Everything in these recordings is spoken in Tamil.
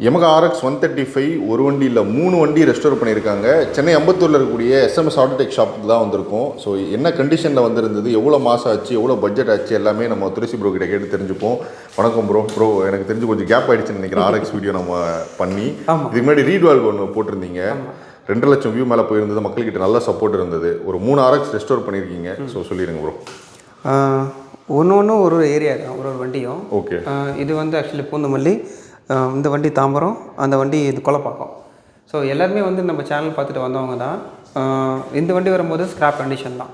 Yamaha Rx135 ஒரு வண்டி இல்ல 3 வண்டி ரெஸ்டோர் பண்ணிருக்காங்க. சென்னை அம்பத்தூர்ல இருக்கக்கூடிய SMS AUTOTECH ஷாப்புக்கு தான் வந்திருக்கோம். ஸோ என்ன கண்டிஷன்ல வந்திருந்தது, எவ்வளோ மாசம் ஆச்சு, எவ்வளோ பட்ஜெட் ஆச்சு எல்லாமே நம்ம துளசி ப்ரோ கிட்ட கேட்டு தெரிஞ்சுப்போம். வணக்கம் ப்ரோ. எனக்கு தெரிஞ்சு கொஞ்சம் கேப் ஆயிடுச்சுன்னு நினைக்கிறேன் RX வீடியோ நம்ம பண்ணி. இதுக்கு முன்னாடி ரீட் வால்வ் ஒன்று போட்டிருந்தீங்க. 2 லட்சம் வியூ மேலே போயிருந்தது, மக்கள்கிட்ட நல்ல சப்போர்ட் இருந்தது. ஒரு 3 RX ரெஸ்டோர் பண்ணியிருக்கீங்க. ஸோ சொல்லிடுங்க ப்ரோ. ஒன்று ஒரு ஏரியா தான், ஒரு வண்டியும். ஓகே. இது வந்து ஆக்சுவலி பூந்தமல்லி, இந்த வண்டி தாம்பரம், அந்த வண்டி இது கொலப்பாக்கம். ஸோ எல்லாருமே வந்து நம்ம சேனல் பார்த்துட்டு வந்தவங்க தான். இந்த வண்டி வரும்போது ஸ்க்ராப் கண்டிஷன் தான்.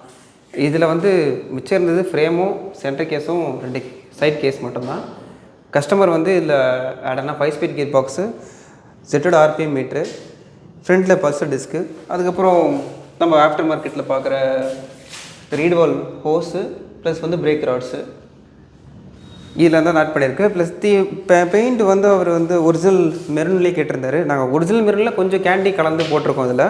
இதில் வந்து மிச்சம் இருந்தது ஃப்ரேமும் சென்டர் கேஸும் 2 சைட் கேஸ் மட்டும்தான். கஸ்டமர் வந்து இதில் ஆடனா 5 ஸ்பீட் கியர் பாக்ஸு, செட்டோட RPM மீட்ரு, ஃப்ரண்ட்டில் பல்சர் டிஸ்க்கு, அதுக்கப்புறம் நம்ம ஆஃப்டர் மார்க்கெட்டில் பார்க்குற ரீட் வால் ஹோஸு ப்ளஸ் வந்து பிரேக் ராட்ஸு இதில் தான் ஆட் பண்ணியிருக்கு. ப்ளஸ் பெயிண்ட் வந்து அவர் வந்து ஒரிஜினல் மெரூன்லேயே கேட்டிருந்தார். நாங்கள் ஒரிஜினல் மெரூனில் கொஞ்சம் கேண்டி கலந்து போட்டிருக்கோம். இதில்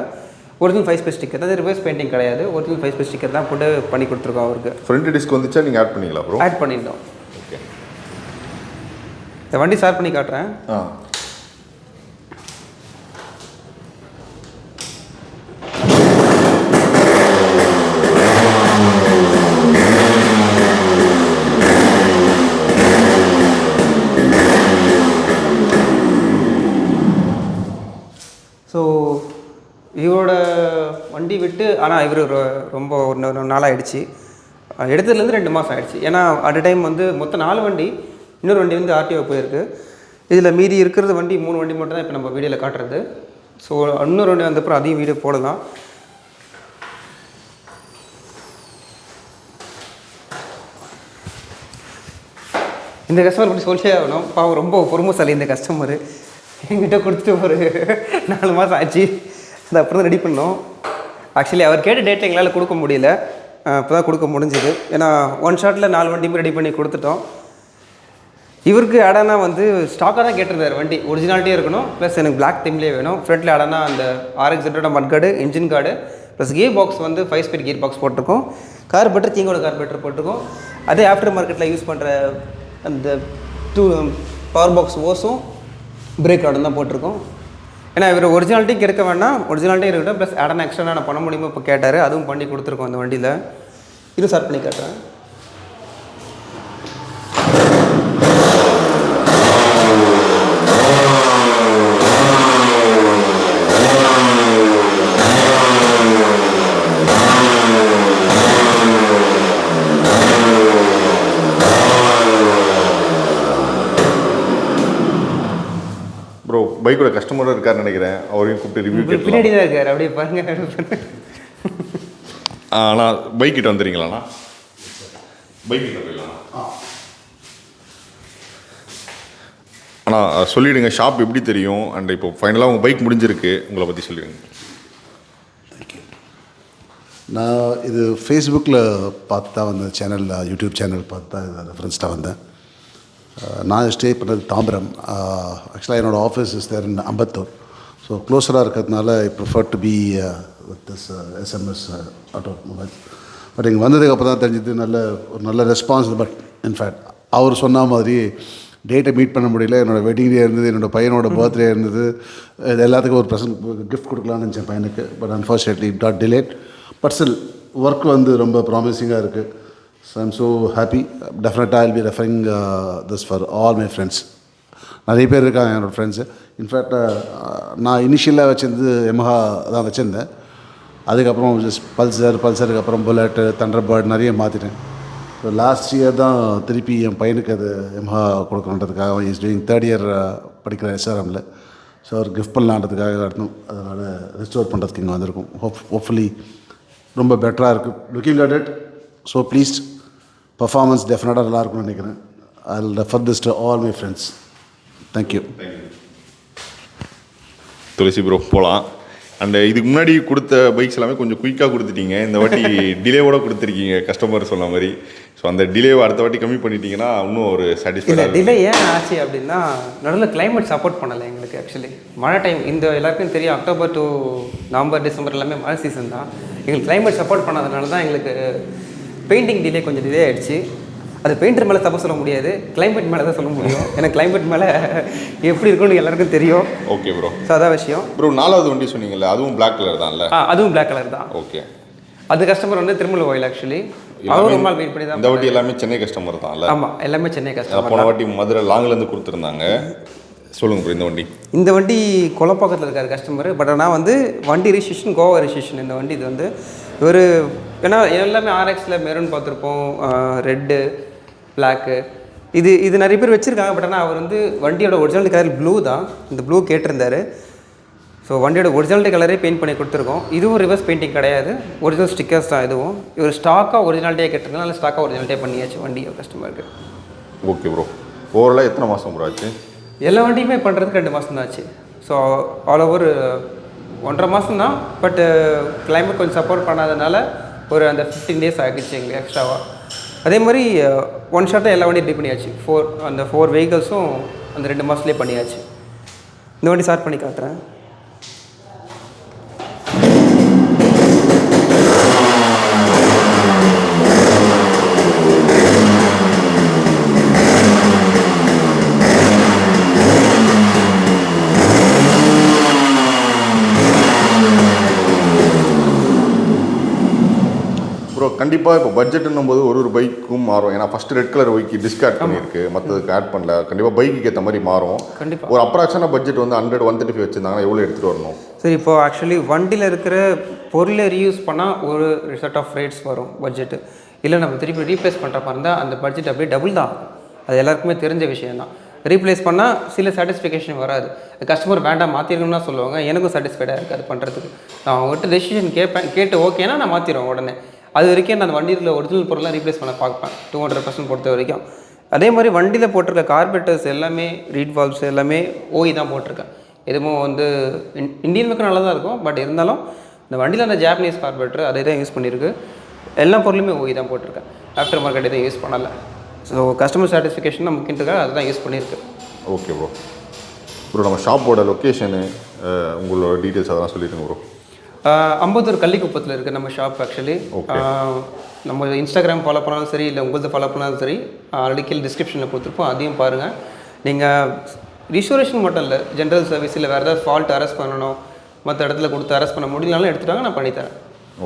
ஒரிஜினல் 5 ஸ்பேஸ் ஸ்டிக்கர் தான், ரிவர்ஸ் பெயிண்டிங் கிடையாது. ஒரிஜினல் 5 ஸ்பேஸ் ஸ்டிக்கர் தான் போட்டு பண்ணி கொடுத்துருக்கோம் அவருக்கு. ஃப்ரண்ட் டிஸ்க் வந்துச்சா நீங்கள் ஆட் பண்ணிங்களா ப்ரோ? ஆட் பண்ணியிருந்தோம். ஓகே, இந்த வண்டி ஸ்டார்ட் பண்ணி காட்டுறேன். ஸோ இவரோட வண்டி விட்டு, ஆனால் இவர் ரொம்ப ஒரு நாளாகிடுச்சு, எடுத்ததுலேருந்து 2 மாதம் ஆகிடுச்சு. ஏன்னா அட் டைம் வந்து மொத்தம் 4 வண்டி, இன்னொரு வண்டி வந்து RTO போயிருக்கு. இதில் மீதி இருக்கிறது வண்டி 3 வண்டி மட்டும் தான் இப்போ நம்ம வீடியோவில் காட்டுறது. ஸோ இன்னொரு வண்டி வந்தப்பறம் அதையும் வீடியோ போடலாம். இந்த கஸ்டமர் பற்றி சொல்லியே ஆகணும். பாவம் ரொம்ப பொறுமைசாலி இந்த கஸ்டமரு. என்கிட்ட கொடுத்துட்டு ஒரு 4 மாதம் ஆச்சு. அது அப்புறம் தான் ரெடி பண்ணோம். ஆக்சுவலி அவர் கேட்ட டேட்டில் எங்களால் கொடுக்க முடியல, இப்போ தான் கொடுக்க முடிஞ்சுது. ஏன்னா 1 ஷாட்டில் 4 வண்டியுமே ரெடி பண்ணி கொடுத்துட்டோம். இவருக்கு ஆடானா வந்து ஸ்டாக்காக தான் கேட்டிருந்தார். வண்டி ஒரிஜினாலிட்டியே இருக்கணும், ப்ளஸ் எனக்கு பிளாக் தீம்லேயே வேணும். ஃப்ரண்ட்டில் ஆடானா அந்த RX100 மட் card, engine card, plus gear box வந்து 5 ஸ்பீட் கியர் பாக்ஸ் போட்டிருக்கோம். கார்பெட்டர் கிங்கோட கார்பெட்டர் போட்டிருக்கோம். அதே ஆஃப்டர் மார்க்கெட்டில் யூஸ் பண்ணுற அந்த 2 பவர் பாக்ஸ் ஓஸும் பிரேக் ராடும் தான் போட்டிருக்கோம். ஏன்னா இவர் ஒரிஜினாலிட்டிக்கு இருக்க வேணாம், ஒரிஜினாலிட்டி இருக்கட்டும், ப்ளஸ் ஆடனா எக்ஸ்ட்ரா நான் பண்ண முடியுமோ இப்போ கேட்டார். அதுவும் பண்ணி கொடுத்துருக்கோம் அந்த வண்டியில். இது ஸ்டார்ட் பண்ணி காட்டுறேன். ப்ரோ பைக்கோட கஸ்டமராக இருக்காருன்னு நினைக்கிறேன். அவரையும் கூப்பிட்டு ரிவ்யூ கேட்டு பின்னாடி தான் இருக்கார். அப்படியே பாருங்க. ஆனால் பைக் கிட்ட வந்துடுறீங்களாண்ணா? பைக் கிட்ட போயிடலாம். ஆனால் சொல்லிவிடுங்க ஷாப் எப்படி தெரியும், அண்ட் இப்போ ஃபைனலாக உங்கள் பைக் முடிஞ்சிருக்கு, உங்களை பற்றி சொல்லிடுங்க. தேங்க்யூ. நான் இது ஃபேஸ்புக்கில் பார்த்து தான் வந்தேன், சேனலில் யூடியூப் சேனல் பார்த்து தான் இதை ரெஃபரன்ஸ்டாக வந்தேன். நான் ஸ்டே பண்ணது தாம்பரம். ஆக்சுவலாக என்னோடய office is there in Ambattur. So க்ளோஸராக இருக்கிறதுனால I prefer to be with this SMS automobile. But இங்கே வந்ததுக்கப்புறம் தான் தெரிஞ்சது ஒரு நல்ல ரெஸ்பான்ஸ். பட் இன்ஃபேக்ட் அவர் சொன்ன மாதிரி டேட்டை மீட் பண்ண முடியல. என்னோடய வெட்டிங் டே இருந்தது, என்னோடய பையனோட பர்த்டே இருந்தது. இது எல்லாத்துக்கும் ஒரு கிஃப்ட் கொடுக்கலான்னு நினச்சேன் பையனுக்கு. But unfortunately it got delayed. But still work வந்து ரொம்ப ப்ராமிசிங்காக இருக்குது. So I'm so happy. Definitely I'll be referring this for all my friends. நிறைய பேர் இருக்காங்க என்னோடய ஃப்ரெண்ட்ஸு. இன்ஃபேக்ட் நான் இனிஷியலாக வச்சுருந்து Yamaha தான் வச்சுருந்தேன். அதுக்கப்புறம் ஜஸ்ட் பல்சருக்கு அப்புறம் புல்லட்டு, தண்டர்பர்ட் நிறைய மாற்றிட்டேன். ஸோ லாஸ்ட் இயர் தான் திருப்பி என் பையனுக்கு அது Yamaha கொடுக்கணுன்றதுக்காக, இஸ் டூயிங் 3rd இயர் படிக்கிற SRMல. ஸோ அவர் கிஃப்ட் பண்ணலான்றதுக்காக வரணும். அதனால் ரெஸ்டோர் பண்ணுறதுக்கு இங்கே வந்திருக்கும். ஹோப்ஃபுல்லி ரொம்ப பெட்டராக இருக்குது. Looking at it so pleased. Performance டெஃபினட்டாக நல்லா இருக்கும்னு நினைக்கிறேன். I will refer this to all my friends. Thank you. Tulasi bro போகலாம். அண்ட் இதுக்கு முன்னாடி கொடுத்த பைக்ஸ் எல்லாமே கொஞ்சம் குயிக்காக கொடுத்துட்டீங்க. இந்த வாட்டி டிலேவோட கொடுத்துருக்கீங்க கஸ்டமர் சொன்ன மாதிரி. ஸோ அந்த டிலேவை அடுத்த வாட்டி கம்மி பண்ணிட்டீங்கன்னா இன்னும் ஒரு சாட்டிஸ்ஃபைடாக. டிலே ஏன் ஆச்சு அப்படின்னா, நடுவில் கிளைமேட் சப்போர்ட் பண்ணலை எங்களுக்கு. ஆக்சுவலி மழை டைம், இந்த எல்லாருக்கும் தெரியும், அக்டோபர் டு நவம்பர் டிசம்பர் எல்லாமே மழை சீசன் தான். எங்களுக்கு கிளைமேட் சப்போர்ட் பண்ணாதனால தான் எங்களுக்கு பெயிண்டிங் டிலே கொஞ்சம் டிலே ஆகிடுச்சு. அது பெயிண்டர் மேலே தப்பு சொல்ல முடியாது, கிளைமேட் மேலே தான் சொல்ல முடியும். ஏன்னா கிளைமேட் மேலே எப்படி இருக்குன்னு எல்லாருக்கும் தெரியும். Okay bro. ஸோ அதான் விஷயம். ப்ரோ 4வது வண்டி சொன்னீங்கல்ல, அதுவும் பிளாக் கலர் தான்ல? அதுவும் பிளாக் கலர் தான். ஓகே. அது கஸ்டமர் வந்து திருமலை கோயில் ஆக்சுவலி. அவரும் ரொம்ப நாள் வெயிட் பண்ணி தான். இந்த வண்டி எல்லாமே சென்னை கஸ்டமர் தான்ல? ஆமாம், எல்லாமே சென்னை கஸ்டமர். போன வாட்டி மதுரை லாங்லேருந்து கொடுத்துருந்தாங்க. சொல்லுங்கள் ப்ரோ. இந்த வண்டி கொலப்பாக்கத்தில் இருக்கார் கஸ்டமர். பட் ஆனால் வந்து வண்டி ரிஜிஸ்ட்ரேஷன் கோவா ரிஜிஸ்ட்ரேஷன். இந்த வண்டி இது வந்து ஒரு ஏன்னா எல்லாமே ஆர்எக்ஸில் மெரூன் பார்த்துருப்போம், ரெட்டு, பிளாக்கு, இது நிறைய பேர் வச்சுருக்காங்க. பட் ஆனால் அவர் வந்து வண்டியோட ஒரிஜினல் கலர் ப்ளூ தான். இந்த ப்ளூ கேட்டிருந்தார். ஸோ வண்டியோட ஒரிஜினாலிட்டி கலரே பெயிண்ட் பண்ணி கொடுத்துருக்கோம். இதுவும் ரிவர்ஸ் பெயிண்டிங் கிடையாது, ஒரிஜினல் ஸ்டிக்கர்ஸ் தான் இதுவும். இவர் ஸ்டாக்காக ஒரிஜினாலிட்டியாக கேட்டிருந்தாங்க, அதனால் ஸ்டாக்காக ஒரிஜினாலிட்டியாக பண்ணியாச்சு வண்டி கஸ்டமருக்கு. Okay bro. ஓவராலாக எத்தனை மாதம் ப்ரோ ஆச்சு? எல்லா வண்டியுமே பண்ணுறதுக்கு 2 மாதம் தான் ஆச்சு. ஸோ ஆல் ஓவர் 1.5 மாதம் தான். பட்டு கிளைமேட் கொஞ்சம் சப்போர்ட் பண்ணாதனால ஒரு அந்த 15 days ஆகிடுச்சு எங்களுக்கு எக்ஸ்ட்ராவாக. அதே மாதிரி ஒன் ஷாட்டாக எல்லா வண்டியும் ரெடி பண்ணியாச்சு. 4 வெஹிக்கல்ஸும் அந்த 2 மாதத்துலேயே பண்ணியாச்சு. இந்த வண்டி ஸ்டார்ட் பண்ணி காட்டுறேன். ப்ரோ கண்டிப்பாக இப்போ பட்ஜெட்னும் போது ஒரு பைக்கும் மாறும். ஏன்னா ஃபஸ்ட்டு ரெட் கலர் பைக்கு டிஸ்க் ஆட் பண்ணியிருக்கு, மற்றதுக்கு ஆட் பண்ணல. கண்டிப்பாக பைக்குக்கு ஏற்ற மாதிரி மாறும். கண்டிப்பாக ஒரு அப்ராக்ஷனாக பட்ஜெட் வந்து 100-135 வச்சுருந்தாங்கன்னா எவ்வளோ எடுத்துகிட்டு வரணும்? சரி, இப்போது ஆக்சுவலி வண்டியில் இருக்கிற பொருளை ரீயூஸ் பண்ணால் ஒரு செட் ஆஃப் ரேட்ஸ் வரும் பட்ஜெட்டு. இல்லை நம்ம திருப்பி ரீப்ளேஸ் பண்ணுற மாதிரி இருந்தால் அந்த பட்ஜெட் அப்படியே டபுள் தான். அது எல்லாருக்குமே தெரிஞ்ச விஷயம் தான். ரீப்ளேஸ் பண்ணால் சில சாட்டிஸ்ஃபிகேஷன் வராது. கஸ்டமர் வேண்டாம் மாற்றிருக்கணும்னா சொல்லுவாங்க, எனக்கும் சாட்டிஸ்ஃபைடாக இருக்காது பண்ணுறதுக்கு. நான் அவங்ககிட்ட டெசிஷன் கேட்டு ஓகேனா நான் மாற்றிடுவேன் உடனே. அது வரைக்கும் நான் அந்த வண்டியில் ஒரிஜினல் பொருள்லாம் ரீப்ளேஸ் பண்ண பார்ப்பேன் 200% பொறுத்த வரைக்கும். அதே மாதிரி வண்டியில் போட்டிருக்க கார்பரேட்டர்ஸ் எல்லாமே, ரீட் வால்வ்ஸ் எல்லாமே ஓய் தான் போட்டிருக்கேன். எதுவும் வந்து இந்தியன் மேக்கும் நல்லா தான் இருக்கும். பட் இருந்தாலும் இந்த வண்டியில் அந்த ஜாப்பனீஸ் கார்பரேட்டர் அதை தான் யூஸ் பண்ணியிருக்கு. எல்லா பொருளுமே ஓய் தான் போட்டிருக்கேன், ஆஃப்டர் மார்க்கெட் எதுவும் யூஸ் பண்ணலை. ஸோ கஸ்டமர் சாட்டிஸ்ஃபிகேஷன் தான் முக்கியத்துக்காக அதை தான் யூஸ் பண்ணியிருக்கு. Okay bro. ப்ரோ நம்ம ஷாப்போட லொக்கேஷனு, உங்களோட டீட்டெயில்ஸ் அதெல்லாம் சொல்லிடுங்க ப்ரோ. அம்பத்தூர் கள்ளிக்குப்பத்தில் இருக்குது நம்ம ஷாப் ஆக்சுவலி. நம்ம இன்ஸ்டாகிராம் ஃபாலோ பண்ணாலும் சரி, இல்லை உங்களது ஃபாலோ பண்ணாலும் சரி, ஆல்ரெடி கீழே டிஸ்கிரிப்ஷனில் கொடுத்துருப்போம், அதையும் பாருங்கள். நீங்கள் ரிஸ்டோரேஷன் மட்டும் இல்லை, ஜென்ரல் சர்வீஸ் இல்லை வேறு ஏதாவது ஃபால்ட் அரெஸ்ட் பண்ணணும், மற்ற இடத்துல கொடுத்து அரெஸ்ட் பண்ண முடியலனாலும் எடுத்துட்டாங்க, நான் பண்ணித்தரேன்.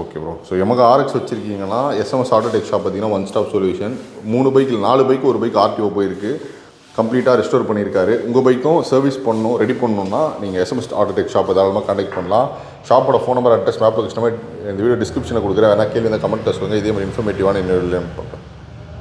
Okay bro. So Yamaha Rx வச்சுருக்கீங்கன்னா SMS Autotech shop பார்த்தீங்கன்னா ஒன் ஸ்டாப் சொல்யூஷன். 3 பைக்கில் 4 பைக்கு, ஒரு பைக் RTO போயிருக்கு, கம்ப்ளீட்டாக ரெஸ்டோர் பண்ணியிருக்காரு. உங்கள் பைக்கும் சர்வீஸ் பண்ணணும், ரெடி பண்ணணுன்னா நீங்கள் SMS ஆட்டோடெக் ஷாப்பை தாராளமாக கான்டாக்ட் பண்ணலாம். ஷாப்போட phone number, address, map customer இந்த வீடியோ டிஸ்கிரிப்ஷனில் கொடுக்குறேன். வேணா கேள்வி இந்த கமெண்ட்டில் சொல்லுங்கள். இதே மாதிரி இன்ஃபர்மேட்டிவான இன்னொரு